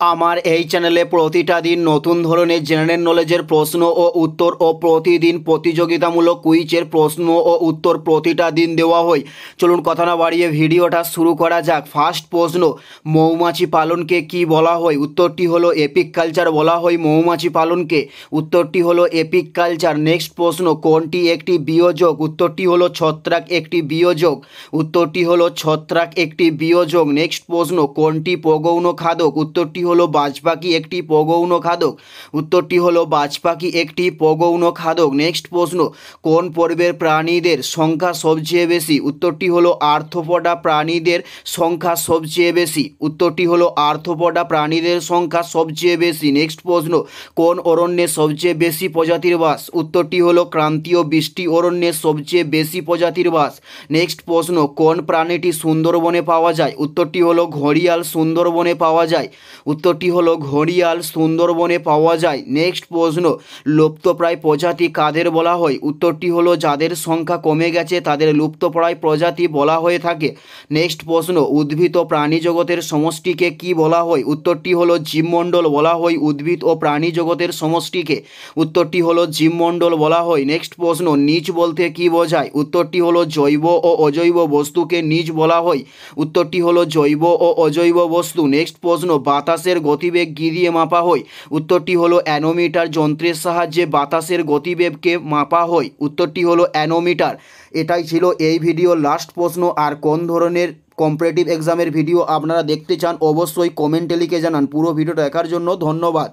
আমার এই চ্যানেলে প্রতিটা দিন নতুন ধরনের জেনারেল নলেজের প্রশ্ন ও উত্তর ও প্রতিদিন প্রতিযোগিতামূলক কুইজের প্রশ্ন ও উত্তর প্রতিটা দিন দেওয়া হয়। চলুন কথা না বাড়িয়ে ভিডিওটা শুরু করা যাক। ফার্স্ট প্রশ্ন, মৌমাছি পালনকে কি বলা হয়? উত্তরটি হলো এপিক কালচার বলা হয় মৌমাছি পালনকে। উত্তরটি হলো এপিক কালচার। নেক্সট প্রশ্ন, কোনটি একটি বিয়োজক? উত্তরটি হলো ছত্রাক একটি বিয়োজক। উত্তরটি হলো ছত্রাক একটি বিয়োজক। নেক্সট প্রশ্ন, কোনটি প্রগৌণ খাদক? উত্তরটি হলো বাজপাখি একটি প্রগৌণ খাদক। উত্তরটি হলো বাজপাখি একটি প্রগৌণ খাদক। নেক্সট প্রশ্ন, কোন পর্বের প্রাণীদের সংখ্যা সবচেয়ে বেশি? উত্তরটি হলো আর্থ্রোপডা প্রাণীদের সংখ্যা সবচেয়ে বেশি। উত্তরটি হলো আর্থ্রোপডা প্রাণীদের সংখ্যা সবচেয়ে বেশি। নেক্সট প্রশ্ন, কোন অরণ্যে সবচেয়ে বেশি প্রজাতির বাস? উত্তরটি হলো ক্রান্তীয় বৃষ্টি অরণ্যে সবচেয়ে বেশি প্রজাতির বাস। নেক্সট প্রশ্ন, কোন প্রাণীটি সুন্দরবনে পাওয়া যায়? উত্তরটি হলো ঘড়িয়াল সুন্দরবনে পাওয়া যায়। উত্তরটি হলো ঘড়িয়াল সুন্দরবনে পাওয়া যায়। নেক্সট প্রশ্ন, লুপ্তপ্রায় প্রজাতি কাদের বলা হয়? উত্তরটি হলো যাদের সংখ্যা কমে গেছে তাদের লুপ্তপ্রায় প্রজাতি বলা হয়ে থাকে। নেক্সট প্রশ্ন, উদ্ভিদ ও প্রাণী জগতের সমষ্টিকে কি বলা হয়? উত্তরটি হলো জীবমণ্ডল বলা হয় উদ্ভিদ ও প্রাণী জগতের সমষ্টিকে। উত্তরটি হলো জীবমণ্ডল বলা হয়। নেক্সট প্রশ্ন, নিচ বলতে কি বোঝায়? উত্তরটি হলো জৈব ও অজৈব বস্তুকে নিচ বলা হয়। উত্তরটি হলো জৈব ও অজৈব বস্তু। নেক্সট প্রশ্ন, বাতাসের গতিবেগ কী দিয়ে মাপা হয়? উত্তরটি হলো অ্যানোমিটার যন্ত্রের সাহায্যে বাতাসের গতিবেগকে মাপা হয়। উত্তরটি হলো অ্যানোমিটার। এটাই ছিল এই ভিডিওর লাস্ট প্রশ্ন। আর কোন ধরনের কম্পিটিটিভ এক্সামের ভিডিও আপনারা দেখতে চান অবশ্যই কমেন্টে লিখে জানান। পুরো ভিডিওটা দেখার জন্য ধন্যবাদ।